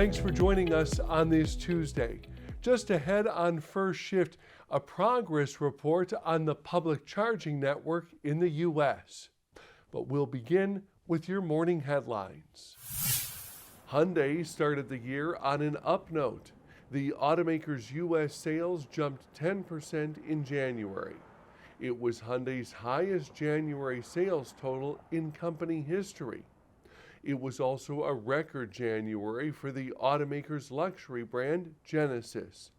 Thanks for joining us on this Tuesday. Just ahead on First Shift, a progress report on the public charging network in the U.S. But we'll begin with your morning headlines. Hyundai started the year on an up note. The automaker's U.S. sales jumped 10% in January. It was Hyundai's highest January sales total in company history. It was also a record January for the automaker's luxury brand, Genesis.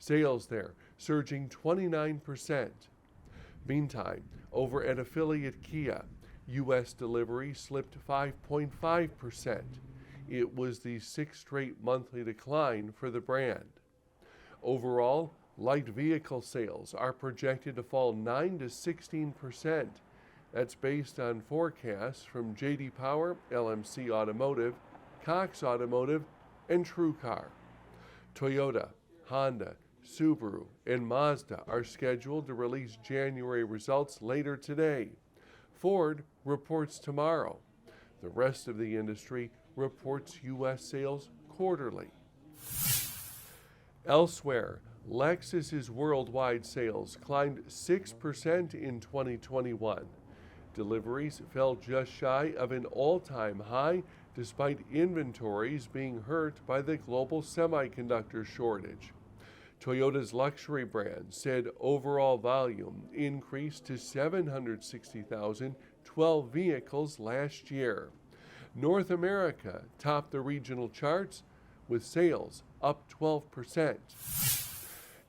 Sales there surging 29%. Meantime, over at affiliate Kia, U.S. delivery slipped 5.5%. It was the sixth straight monthly decline for the brand. Overall, light vehicle sales are projected to fall 9 to 16%. That's based on forecasts from J.D. Power, LMC Automotive, Cox Automotive, and TrueCar. Toyota, Honda, Subaru, and Mazda are scheduled to release January results later today. Ford reports tomorrow. The rest of the industry reports U.S. sales quarterly. Elsewhere, Lexus's worldwide sales climbed 6% in 2021. Deliveries fell just shy of an all-time high despite inventories being hurt by the global semiconductor shortage. Toyota's luxury brand said overall volume increased to 760,012 vehicles last year. North America topped the regional charts with sales up 12%.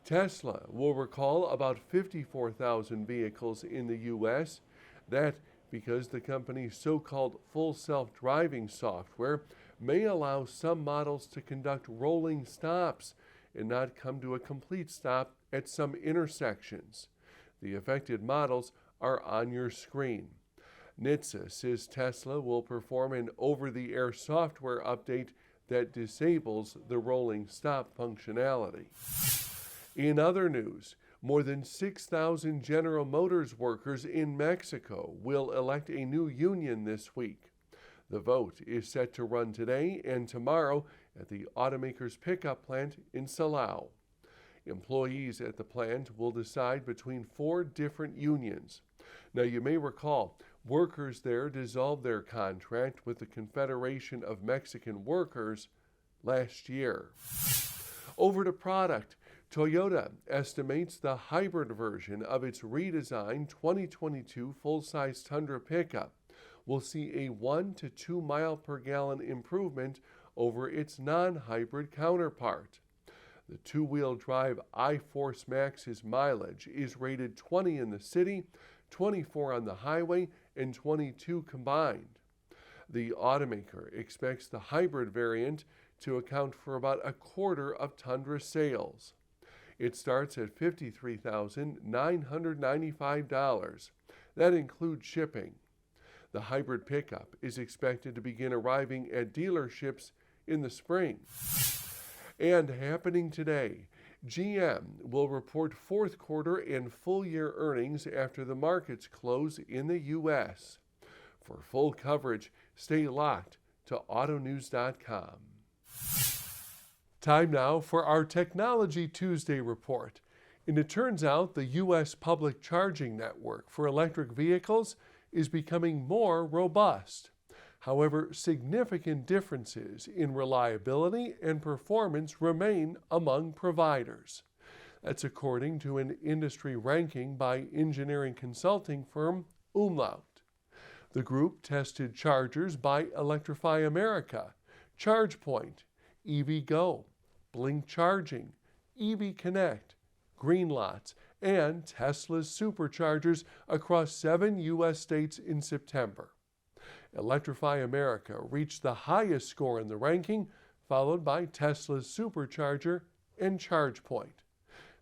Tesla will recall about 54,000 vehicles in the U.S. That because the company's so-called full self-driving software may allow some models to conduct rolling stops and not come to a complete stop at some intersections. The affected models are on your screen. NHTSA says Tesla will perform an over-the-air software update that disables the rolling stop functionality. In other news, more than 6,000 General Motors workers in Mexico will elect a new union this week. The vote is set to run today and tomorrow at the automaker's pickup plant in Silao. Employees at the plant will decide between 4 different unions. Now, you may recall, workers there dissolved their contract with the Confederation of Mexican Workers last year. Over to product. Toyota estimates the hybrid version of its redesigned 2022 full-size Tundra pickup will see a 1 to 2 mile per gallon improvement over its non-hybrid counterpart. The two-wheel drive iForce Max's mileage is rated 20 in the city, 24 on the highway, and 22 combined. The automaker expects the hybrid variant to account for about a quarter of Tundra sales. It starts at $53,995. That includes shipping. The hybrid pickup is expected to begin arriving at dealerships in the spring. And happening today, GM will report fourth quarter and full year earnings after the markets close in the U.S. For full coverage, stay locked to autonews.com. Time now for our Technology Tuesday report. And it turns out the U.S. public charging network for electric vehicles is becoming more robust. However, significant differences in reliability and performance remain among providers. That's according to an industry ranking by engineering consulting firm Umlaut. The group tested chargers by Electrify America, ChargePoint, EVgo, Blink Charging, EV Connect, Greenlots, and Tesla's superchargers across 7 U.S. states in September. Electrify America reached the highest score in the ranking, followed by Tesla's supercharger and ChargePoint.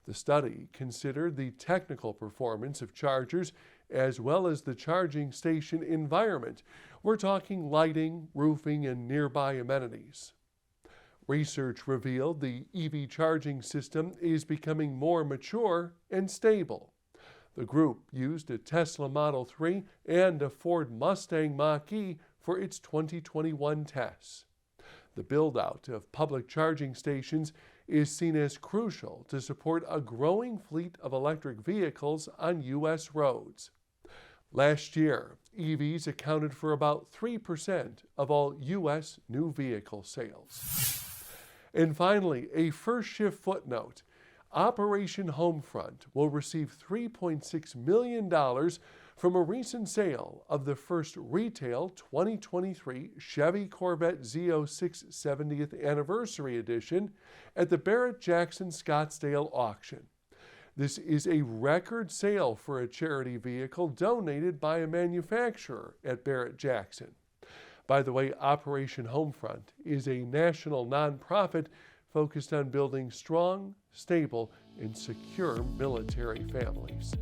The study considered the technical performance of chargers as well as the charging station environment. We're talking lighting, roofing, and nearby amenities. Research revealed the EV charging system is becoming more mature and stable. The group used a Tesla Model 3 and a Ford Mustang Mach-E for its 2021 tests. The build-out of public charging stations is seen as crucial to support a growing fleet of electric vehicles on U.S. roads. Last year, EVs accounted for about 3% of all U.S. new vehicle sales. And finally, a first shift footnote. Operation Homefront will receive $3.6 million from a recent sale of the first retail 2023 Chevy Corvette Z06 70th Anniversary Edition at the Barrett-Jackson Scottsdale auction. This is a record sale for a charity vehicle donated by a manufacturer at Barrett-Jackson. By the way, Operation Homefront is a national nonprofit focused on building strong, stable, and secure military families.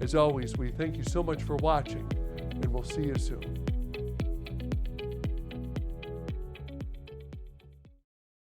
As always, we thank you so much for watching, and we'll see you soon.